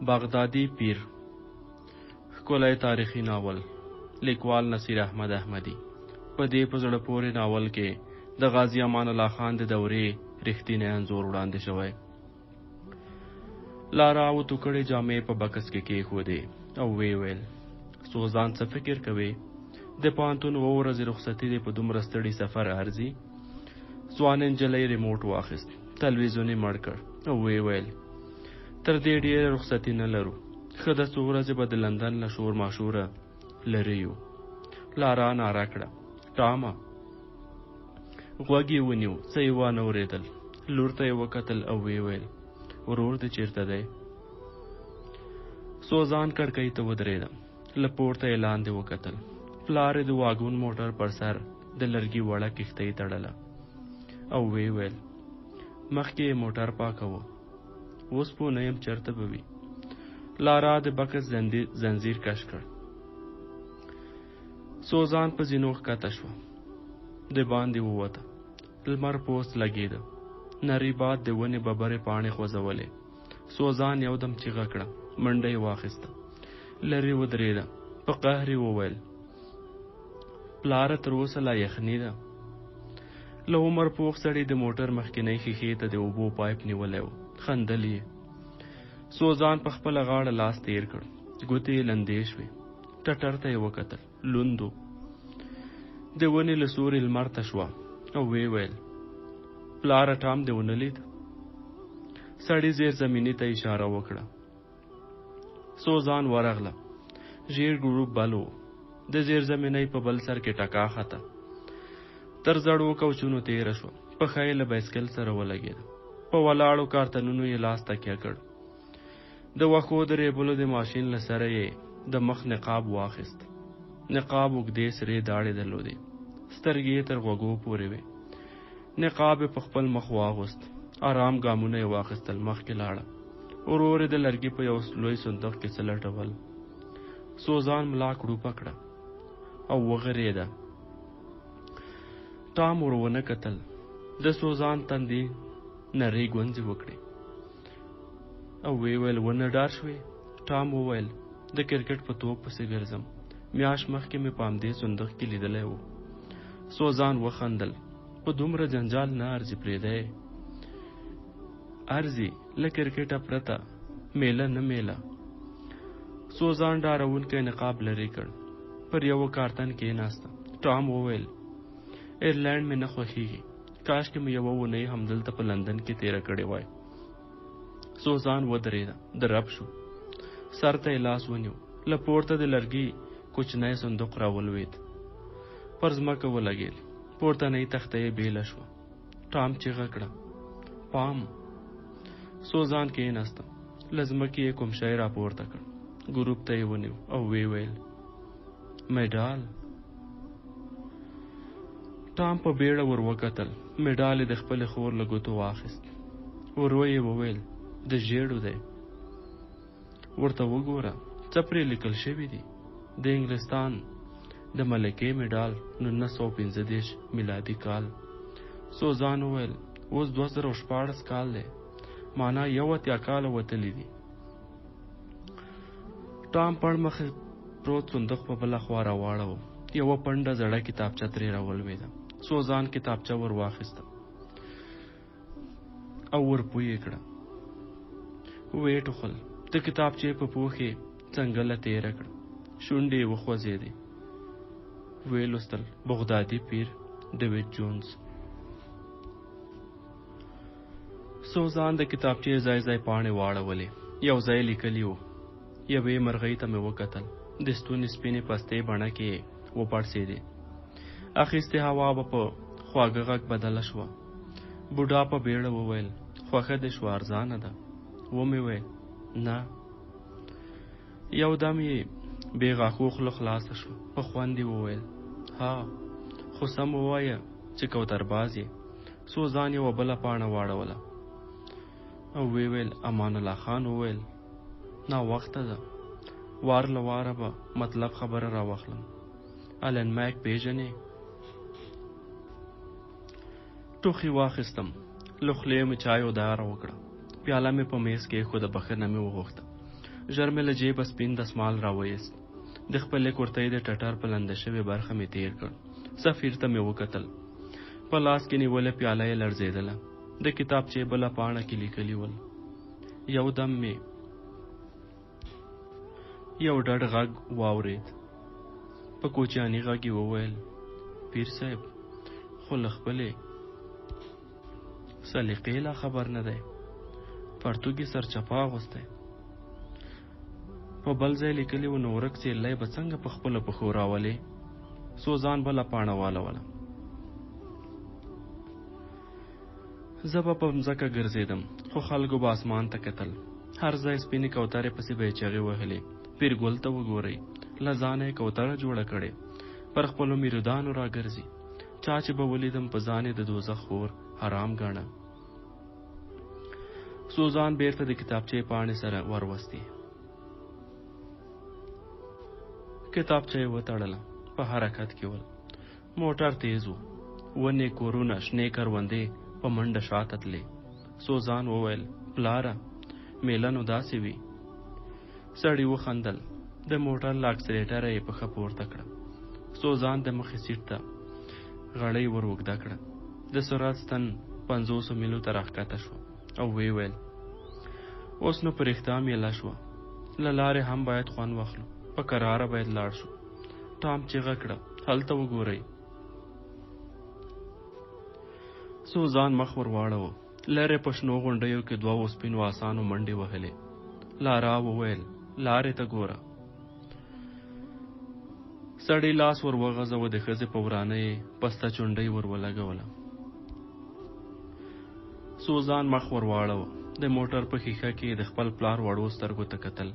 بغدادي پیر ښکلی تاریخي ناول لیکوال نصیر احمد احمدي. په دې په زړه پورې ناول کې د غازي امان الله خان د دورې رښتینی انځور وړاندې شوی. لاره او توکړې جامې په بکس کې کېښودې او ویې ویل: سوزان څه فکر کوې؟ د پوهنتون 2 ورځې رخصتي دی، په دومره ستړي سفر ارځي؟ ځوان نجلۍ ریموټ واخیست، تلویزیون یې مړ کړ او ویې ویل: تر دې ډېره رخصتي نه لرو، ښه ده 2 ورځې به د لندن له شور ماشوره لرې یو. لارا ناره کړه: ټامه! غوږ یې ونیو، څه یې وانه اورېدل. لور ته یې وکتل او ویې ویل: ورور دې چېرته دی؟ سوزان کړکۍ ته ودرېده، له پورته یې لاندې وکتل. پلار یې د واګون موټر پر سر د لرګي وړه کښتۍ تړله او ویې ویل: مخکې یې موټر پاکوه، اوس پوه نه یم چېرته به وي. لارا د بکس زنځیر کش کړ. سوزان په زینو ښکته شوه، د باندې ووته. لمر پوست لګېده، نری باد د ونې ببرې پاڼې خوځولې. سوزان یودم چیغه کړه، منډه یې واخیسته، لرې ودرېده. په قهر یې وویل: پلاره تر اوسه لا یخني ده. له عمر پوخ سړي د موټر مخکینۍ ښیښې ته د اوبو پایپ نیولی و، خندل یې. سوزان په خپله غاړه لاس تیر کړ، ګوتې یې لندې شوې. ټټر ته یې وکتل، لوندو. د ونې له سوري لمر ته شوه او ویې ویل: پلاره ټام دې ونه لید؟ سړي زیر زمیني ته اشاره وکړه. سوزان ورغله، ژیر ګروپ بل و. د زیر زمینۍ په بل سر کې ټکا خته. تر زړو کوچونو تېره شوه، پښه یې له بایسکل سره ولګېده. په ولاړو کارتنونو یې لاس تکیه کړ. د وښو د ریبلو د ماشین له سره یې د مخ نقاب واخیست. نقاب اوږدې سرې داړې درلودې، سترګې یې تر غوږو پورې وې. نقاب یې په خپل مخ واغوست، آرام ګامونه یې واخیستل، مخکې لاړه. ورور یې د لرګي په یو لوی صندوق کې څه لټول. سوزان ملا کړوپه کړه او وغرېده. ټام ور ونه کتل. د سوزان تندي نرۍ ګونځې وکړې او ویې ویل: ونه ډار شوې؟ ټام وویل: د کرکټ په توپ پسې ګرځم، میاشت مخکې مې په همدې صندوق کې لیدلی و. سوزان وخندل: په دومره جنجال نه ارزي، پرېږده. ارزي له کرکټه پرته، میله نه میله. سوزان ډارونکی نقاب لرې کړ، پر یوه کارتن کېناسته. ټام وویل: ایرلینډ مې نه خوښېږي، کاشکې مې یوه اونۍ همدلته په لندن کې تېره کړې وای. سوزان ودرېده، درب شو. سر ته یې لاس ونیو، له پورته د لرګي کوچنی صندوق راولوېد، پر ځمکه ولګېد. پورتنۍ تخته یې بېله شوه. ټام چیغه کړه: پام! سوزان کېناسته، له ځمکې یې کوم شی راپورته کړ. ګروپ ته یې ونیو او ویې ویل: میډال. ټام په بیړه ور وکتل. میډال یې د خپلې خور له ګوتو واخیست. ورو یې وویل: د ژیړو دی. ورته وګوره څه پرې لیکل شوي دي. د انګلستان د ملکې میډال، 1915 میلادي کال. سوزان وویل: اوس 2014 کال دی، معنا 81 کاله وتلی دي. ټام پړ مخې پروت صندوق په بله خوا راواړوه. یوه پنډه زړه کتابچه ترې راولوېده. سوزان کتابچه ور واخیسته او ور پوی کړه. ویې ټوخل، د کتابچې په پوښې څنګله تېره کړه، شونډې یې وخوځېدې. ویې لوستل: بغدادي پیر، ډیوډ جونز. سوزان د کتابچې ځای ځای پاڼې واړولې. یو ځای لیکلي و. یوې مرغۍ ته مې وکتل، د ستوني سپینې پستې بڼه کې یې وپړسېدې. اخیستې هوا به په خواږه غږ بدله شوه. بوډا په بیړه وویل: خوښه دې شوه؟ ارزانه ده. ومې ویل: نه. یو دم یې بې غاښو خوله خلاصه شوه. په خوند یې وویل: ها، خو سم ووایه چې کوترباز یې. سوزان یوه بله پاڼه واړوله او ویې ویل: امان الله خان وویل: ناوخته ده، وار له واره به مطلب خبره راواخلم. الن میک پیژنې؟ ټوخي واخیستم، له خولې مې چایو داره وکړه. پیاله مې په میز کې ایښوده، بخښنه مې وغوښته. ژر مې له جیبه سپین دسمال راویست. د خپلې کورتۍ د ټټر په لنده شوې برخه مې تیر کړ. سفیر ته مې وکتل. په لاس کې نیولې پیاله یې لړزېدله. د کتابچې بله پاڼه کې لیکلي ول. یو دم مې یو ډډ غږ واورېد. په کوچیاني غږ یې وویل: پیر صاحب خو له خپلې سلیقې لا خبر نه دی. پرتوګ یې سرچپه اغوستی. په بل ځای لیکلي و: نو ورک سیلی به څنګه په خپله پښو راولې؟ سوزان بله پاڼه واله. زه به په مځکه ګرځېدم، خو خلکو به اسمان ته کتل. هر ځای سپینې کوترې پسې به یې چغې وهلې: پیرګل ته وګورئ، له ځانه یې کوتره جوړه کړې، پر خپلو میرودانو راګرځي. چا چې به ولیدم په ځان یې د دوزخ اور حرام ګاڼه. سوزان بیرته د کتابچې پاڼې سره وروستې. کتابچه یې وتړله. په حرکت کې ول. موټر تیز و. ونې، کورونه، شنې کروندې په منډه شاته تلې. سوزان وویل: پلاره میله نو داسې وي. سړي وخندل. د موټر له اکسلیټره یې پښه پورته کړه. سوزان د مخې سیټ ته غړۍ ور اوږده کړه. د سرعت ستن 500 میلو ته راښکته شوه او ویې ویل: اوس نو په رښتا میله شوه. له لارې هم باید خوند واخلو. په کراره باید لاړ شو. ټام چیغه کړه: هلته وګورئ. سوزان مخ ور واړاوه. لرې په شنو غونډیو کې 2 سپینو آسانو منډې وهلې. لارا وویل: لارې ته ګوره. سړی لاس ور وغځاوه. د ښځې په ورانه یې پسته چونډۍ ور ولګوله. سوزان مخ ور واړاوه. د موټر په ښیښه کې د خپل پلار وړو سترګو ته کتل.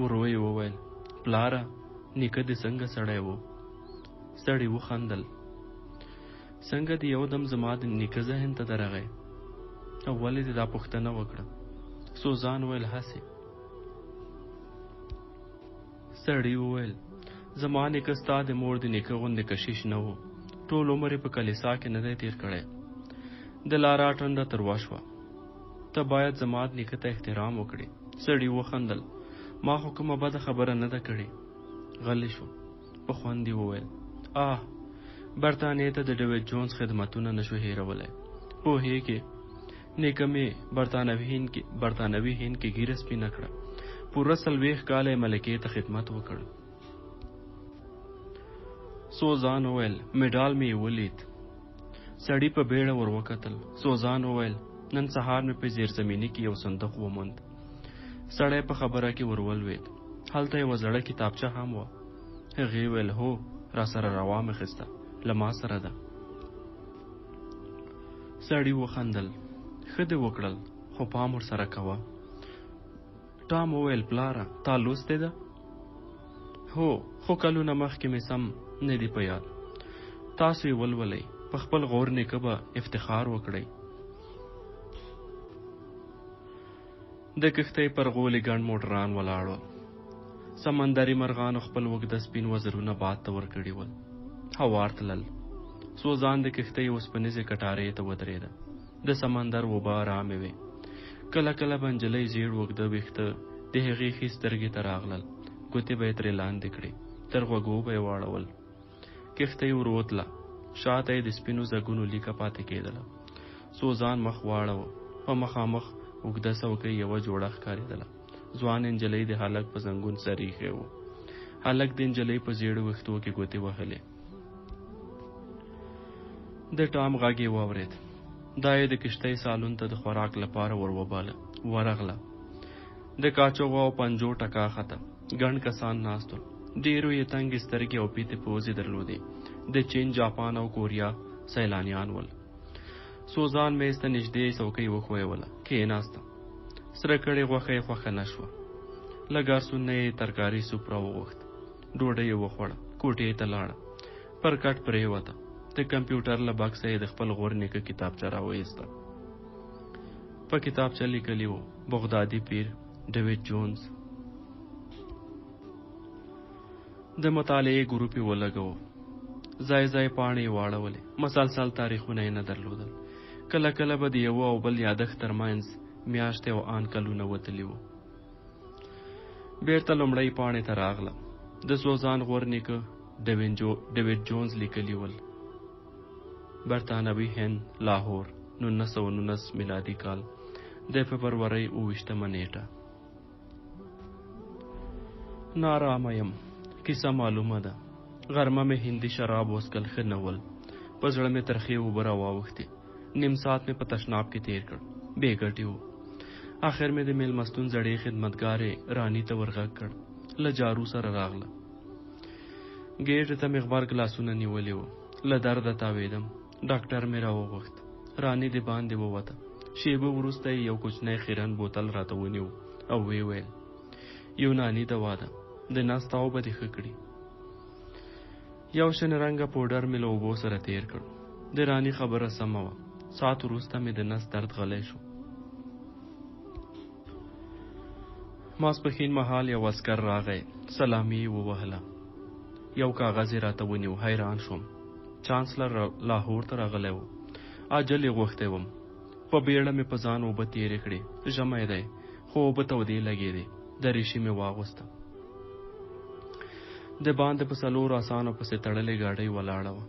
ورو یې وویل: پلاره نیکه دې څنګه سړی و؟ سړی وخندل. څنګه دې یو دم زما د نیکه ذهن ته درغی؟ او ولې دې دا پوښتنه وکړه؟ سوزان وویل: هسې. سړی وویل: زما نیکه ستا د مور د نیکه غوندې کشیش نه و. ټول عمر په کلیسا کې نه دی تیر کړی. د لارا ټنډه تروا شوه. ته باید زما د نیکه ته احترام وکړې. سړي وخندل. ما خو کومه بده خبره نه ده کړې. غلی شو. په خوند یې وویل: برطانیې ته د ډیوډ جونز خدمتونه نشو هیرولی. پوهېږې نیکه مې برطانوي هند کې ږیره سپینه کړه. پوره 40 کاله ملکې ته خدمت وکړ. سوزان وویل: میډال مې ولید. سړي په بیړه ور وکتل. سوزان وویل: نن سهار مې په زیرزمیني کې یو صندوق وموند. سړی په خبره کې ور ولوېد. هلته یوه زړه کتابچه هم وه. هغې ویل: هو، را سره روا مې خسته، له ما سره ده. سړي وخندل. ښه دې وکړل، خو پام ور سره کوه. ټام وویل: پلاره تا لوستې ده؟ هو، خو کلونه مخکې مې سم نه دی په یاد. تاسو یې ولولئ. په خپل غور نیکه به افتخار وکړئ. د کښتۍ پر غولي ګڼ موټران ولاړ ول. سمندري مرغانو خپل اوږده سپین وزرونه باد ته ورکړي ول. هوار تلل. سوزان د کښتۍ اوسپنیزې کټارې ته ودرېده. د سمندر اوبه ارامې وې. کله کله به نجلۍ زیړ اوږده ویښته د هغې ښې سترګې ته راغلل. ګوتې به یې ترې لاندې کړې. تر غوږو به یې واړول. کښتۍ وروتله. شاته یې د سپینو زګونو لیکه پاتې کېدله. سوزان مخ واړاوه. په مخامخ اوږده څوکۍ یوه جوړه ښکارېدله. ځوان نجلۍ د هلک په زنګون سر ایښی و. هلک د نجلۍ په زیړو ویښتو کې ګوتې وهلې. د ټام غږ یې واورېد. دا یې د کښتۍ سالون ته د خوراک لپاره ورغله. د کاچوغو او پنجو ټکا خته. ګڼ کسان ناست ول. ډېرو یې تنګې سترګې او پیتې پوزې درلودې. د چین، جاپان او کوریا سیلانیان ول. سوزان میز ته نږدې څوکۍ وښویوله. کېناسته. سره کړې غوښه یې خوښه نه شوه. له ګارسون نه یې ترکاري سوپ راوغوښت. ډوډۍ یې وخوړه. کوټې ته لاړه. پر کټ پرېوته. د کمپیوټر له بکسه یې د خپل غور نیکه کتابچه راوایسته. په کتابچه لیکلي و: بغدادي پیر ډیوډ جونز. د مطالعې ګروپ یې ولګاوه. ځای ځای پاڼې یې واړولې. مسلسل تاریخونه یې نه درلودل. کله کله به د یوه او بل یادښت ترمنځ میاشتې او آن کلونه وتلي وو. بیرته لومړی پاڼې ته راغله. د سوزان غور نیکه ډیوډ جونز لیکلي ول. برطانوي هند، لاهور، 1919 میلادي کال، د فبرورۍ 28 نیټه. نارامه یم. کیسه معلومه ده. غرمه مې هندي شراب وڅکل، ښه نه ول. په زړه مې ترخې اوبه راواوښتې. نیم ساعت مې په تشناب کې تېر کړ. بې ګټې و. آخر مې د میلمستون زړې خدمتګارې راني ته ورغږ کړ. له جارو سره راغله. ګېټې ته مې غبر ګلاسونه نیولي وو. له درده تاوېدم. ډاکټر مې راوغوښت. راني د باندې ووته. شېبه وروسته یې یو کوچنی خیرن بوتل راته ونیو او ویې ویل: یوناني دوا ده، د نس تاو به دې ښه کړي. یو شین رنګه پوډر مې له اوبو سره تېر کړ. د راني خبره سمه وه. ساعت وروسته مې د نس درد غلی شو. ماسپښین مهال یو عسکر راغی. سلامي یې ووهله. یو کاغذ یې راته ونیو. حیران شوم. چانسلر لاهور ته راغلی و. عاجل یې غوښتی وم. په بیړه مې په ځان اوبه تېرې کړې. ژمی دی خو اوبه تودې لګېدې. دریشي مې واغوسته. د باندې په 4 آسانو پسې تړلې ګاډۍ ولاړه وه.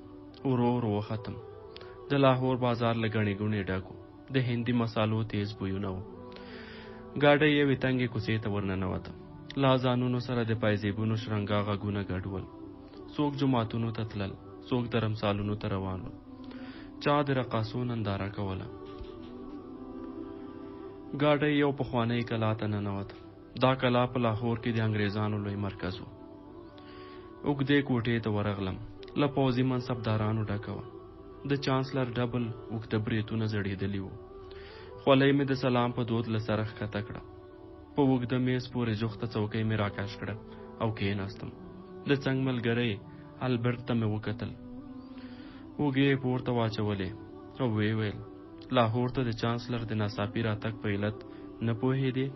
ورو ورو وختم. د لاهور بازار له ګڼې ګوڼې ډک و. د هندي مسالو تیز بویونه و. ګاډۍ یوې تنګې کوڅې ته ورننوته. لا ځانونو سره د پایزیبونو شرنګا غږونه ګډ ول. څوک جوماتونو ته تلل، څوک درمسالونو ته روان ول. چا د رقاصو ننداره کوله. ګاډۍ یو پخوانی کلا ته ننوته. دا کلا په لاهور کې د انګریزانو لوی مرکز و. اوږدې کوټې ته ورغلم. له پوځي منصبدارانو ډکه وه. د چانسلر ډبل اوږده بریتونه ځړېدلي وو. خولۍ مې د سلام په دود له سره ښکته کړه. په اوږده میز پورې جوخته څوکۍ مې راکش کړه او کېناستم. د څنګ ملګری البرټ ته مې وکتل. اوږې یې پورته واچولې او ویې ویل: لاهور ته د چانسلر د ناڅاپي راتګ په علت نه پوهېدې؟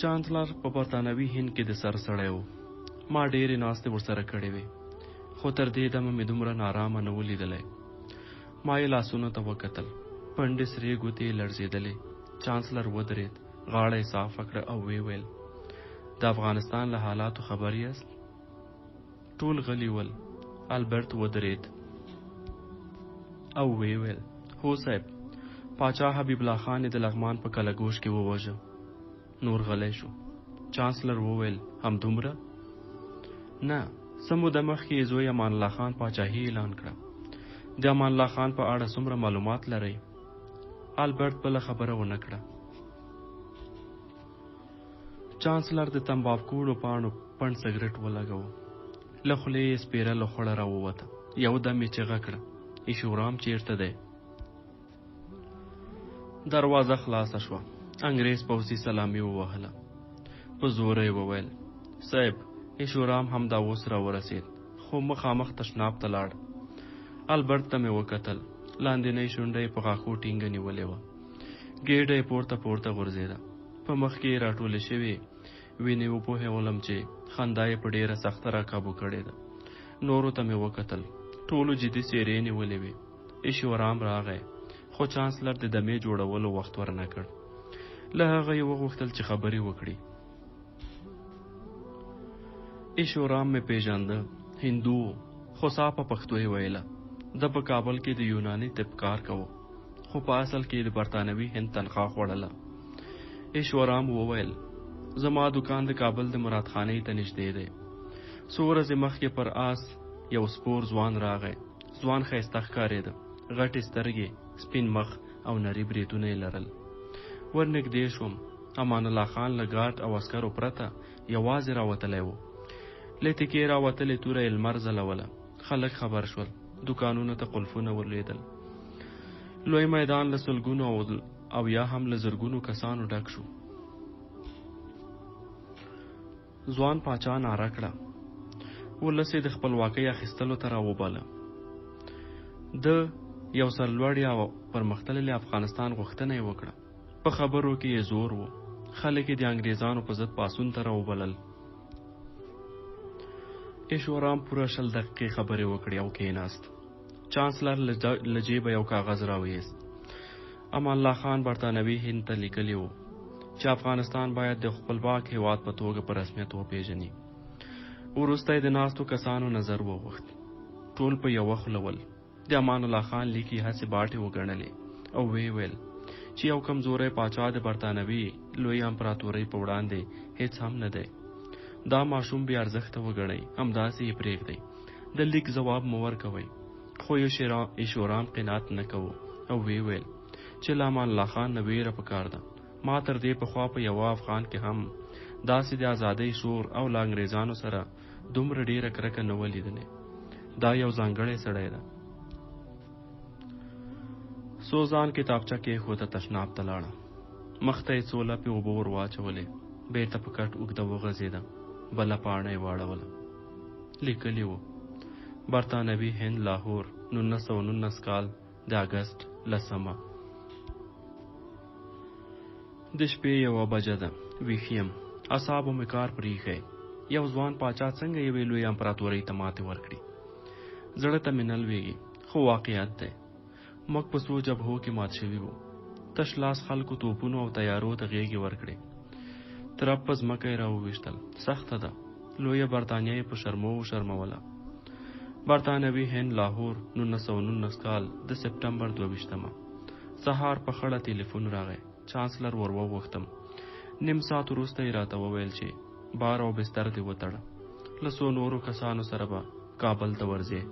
چانسلر په برطانوي هند کې د سر سړی و. ما ډېرې ناستې ورسره کړې وې، خو تر دې دمه مې دومره نارامه نه و لیدلی. ما یې لاسونو ته وکتل. پنډې سرې ګوتې یې لړزېدلې. چانسلر ودرېد، غاړه یې صافه کړه او ویې ویل: د افغانستان له حالاتو خبر یاست؟ ټول غلي ول. البرټ ودرېد او ویې ویل: هو صاحب، پاچا حبیب الله خان یې د لغمان په کلګوش کې ووژه. نور غلی شو. چانسلر وویل: همدومره؟ نه، څه موده مخکې یې زوی امان الله خان پاچاهي اعلان کړه. د امان الله خان په اړه څومره معلومات لرئ؟ البرټ بله خبره ونه کړه. چانسلر د تمباکوړو پاڼو پڼ سګرټ ولګاوه. له خولې یې سپېره له خوړه راووته. یو دم یې چیغه کړه: ایشورام چیرته دی؟ دروازه خلاصه شوه. انګریز پوځي سلامي ووهله. په زوره یې وویل: صاحب، ایشورام همدا اوس راورسېد، خو مخامخ تشناب ته لاړ. البرټ ته مې وکتل. لاندینۍ شونډه یې په غاښو ټینګه نیولې وه. ګېډه یې پورته غورځېده. په مخ کې یې راټولې شوې وینې وپوهېدم چې خندا یې په ډېره سخته راکابو کړې ده. نورو ته مې وکتل. ټولو جدي څېرې نیولې وې. ایشورام راغی، خو چانسلر د دمې جوړولو وخت ورنه کړ. له هغه یې وغوښتل چې خبرې وکړي. ایشورام مې پیژانده. هندو و، خو صافه پښتو یې ویله. د په کابل کې د یوناني طب کار کوو، خو په اصل کې د برطانوي هند تنخواه خوړله. ایشورام وویل: زما دکان د کابل د مراد خانې ته نږدې دی. څو ورځې مخکې پر آس یو سپور ځوان راغی. ځوان ښایسته ښکارېده. غټې سترګې، سپین مخ او نري بریتونه یې لرل. ورنږدې شوم. امان الله خان له ګارد او عسکرو پرته یوازې راوتلی و. له تکې راوتلې توره یې لمر ځلوله. خلک خبر شول. دکانونو ته قلفونه ورلوېدل. لوی میدان له سلګونو او یا هم له زرګونو کسانو ډک شو. ځوان پاچا ناره کړه. ولس یې د خپلواکۍ اخیستلو ته راوباله. د یو سرلوړي او پرمختللي افغانستان غوښتنه یې وکړه. په خبرو کې یې زور و. خلک یې د انګریزانو په ضد پاڅون ته راوبلل. ایشورام پوره 20 دقیقې خبرې وکړې او کېناست. چانسلر له جیبه یو کاغذ راویست. امان الله خان برطانوي هند ته لیکلی و چې افغانستان باید د خپلواک هیواد په توګه په رسمیت وپیژني. وروسته یې د ناستو کسانو نظر وغوښت. ټول په یوه خوله ول. د امان الله خان لیکي هڅې باټې وګڼلې او ویې ویل چې یو کمزوری پاچا د برطانوي لوی امپراتورۍ په وړاندې هیڅ هم نه دی. دا ماشوم بې ارزښته وګڼئ، همداسې یې پرېږدئ. د لیک ځواب مو ورکوئ. خو ایشورام قناعت نه کوو او ویې ویل چې له امان الله خان نه ویره پکار ده. ما تر دې پخوا په یوه افغان کې هم داسې د ازادۍ شور او له انګریزانو سره دومره ډیره کرکه نه وه لیدلې. دا یو ځانګړی سړی ده. سوزان کتابچه کې ایښوده، تشناب ته لاړه. مخ ته یې څو لپې اوبه ور واچولې. بېرته په کټ اوږده وغځېده. بله پاڼه یې واړوله. لیکلي وو: برطانوي هند، لاهور، 1919 کال د اګست 10. د شپې 1 بجه ده. ویښ یم. اعصابو مې کار پرېښی. یو ځوان پاچا څنګه یوې لوی امپراتورۍ ته ماتې ورکړي؟ زړه ته مې نه لوېږي، خو واقعیت دی. موږ په څو جبهو کې مات شوي وو. تش لاس خلکو توپونو او تیارو ته غېږې ورکړې. ترپ په ځمکه یې راوویشتل. سخته ده. لویه برطانیه یې په شرمو وشرموله. برطانوي هند، لاهور، 1919 کال د سپټمبر 22. سهار په خړه ټلیفون راغی. چانسلر ور وغوښتم. نیم ساعت وروسته یې راته وویل چې بار او بستر دې وتړه. له څو نورو کسانو سره به کابل ته ورځې.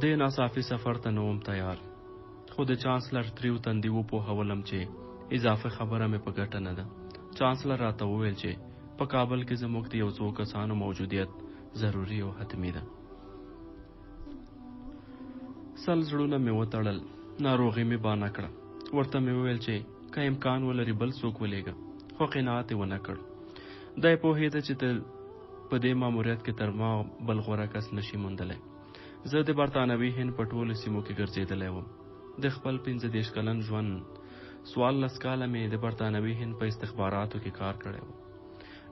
دې ناڅاپي سفر ته نه وم تیار، خو د چانسلر تریو تندي وپوهولم چې اضافه خبره مې په ګټه نه ده. چانسلر راته وویل چې په کابل کې زموږ د یو څو کسانو موجودیت ضروري او حتمي ده. سل زړونه مې وتړل. ناروغي مې بانه کړه. ورته مې وویل چې که امکان ولري بل څوک ولېږه، خو قناعت یې ونه کړ. دی پوهېده چې په دې ماموریت کې تر ما بل غوره کس نشي موندلی. زه د برطانوي هند په ټولو سیمو کې ګرځېدلی وم. د خپل 15 کلن ژوند 14 کاله مې د برطانوي هند په استخباراتو کې کار کړی و.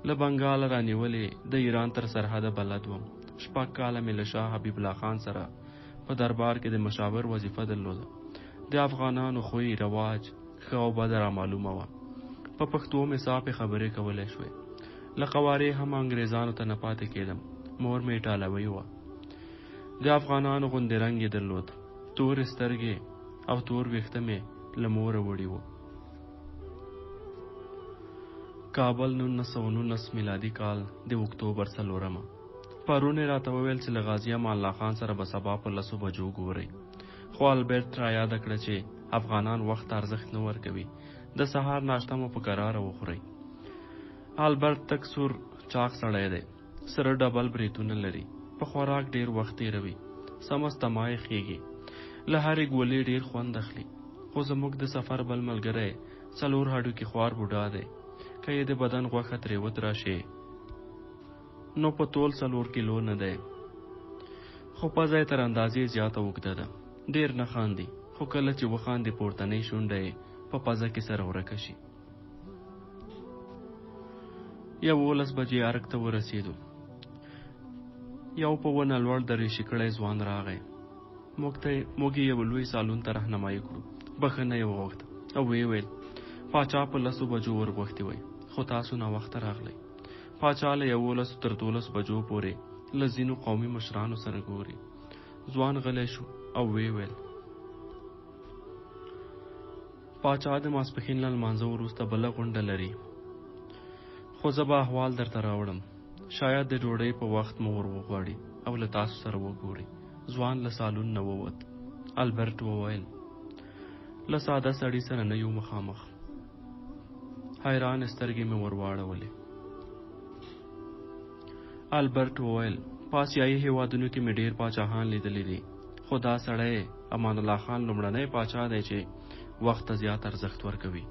له بنګال رانیولې د ایران تر سرحده بلد وم. 6 کاله مې له شاه حبیب الله خان سره په دربار کې د مشاور وظیفه درلوده. د افغانانو خوی رواج ښه او بده را معلومه وه. په پښتو مې صافې خبرې کولی شوې. له قوارې هم انګریزانو ته نه پاتې کېدم. مور مې ایټالوۍ وه. د افغانانو غوندې رنګ یې درلود. تورې سترګې او تور ویښته مې له موره وړي وو. کابل 1919 میلادي کال د اکتوبر 4. پرون یې راته وویل چې له غازي امان الله خان سره به سبا په 10 بجو ګورئ. خو البرټ را یاده کړه چې افغانان وخت ارزښت نه ورکوي. د سهار ناشته مو په قراره وخورئ. البرټ تک سور چاق سړی دی. سره ډبل بریتونه لري. په خوراک ډیر وخت تېروي. سمسته مای خېږي. له هرې ګولې ډیر خوند اخلي. خو زموږ د سفر بل ملګری 4 هډوکي خوار بوډا دی. که یې د بدن غوښه ترې وتراشي نو په تول 4 کیلو نه دی. خو پزه یې تر اندازې زیاته اوږده ده. ډیر نه خاندي، خو کله چې وخاندي پورتنۍ شونډه یې په پزه کې سره ورکه شي. 11 بجې ارګ ته ورسېدو. یو په ونه لوړ دریشي کړی ځوان راغی. موږ یې یو لوی سالون ته رهنمایي کړو. بخښنه یې وغوښته او ویې ویل پاچا په 10 بجو ورغوښتي وی، خو تاسو ناوخته راغلی. پاچا له 11 تر 12 بجو پورې له ځینو قومي مشرانو سره ګوري. ځوان غلی شو او ویې ویل پاچا د ماسپښین له لمانځه وروسته بله غونډه لري، خو زه به احوال درته راوړم. شاید د ډوډۍ په وخت مو ور وغواړي او له تاسو سره وګوري. ځوان له سالون نه ووت. البرټ وویل له ساده سړي سره نه یو مخامخ. حیران سترګې مې ور واړولې. البرټ وویل په اسیایي هېوادونو کې مې ډېر پاچاهان لیدلي دي، خو دا سړی امان الله خان لومړنی پاچا دی چې وخت ته زیات ارزښت ورکوي.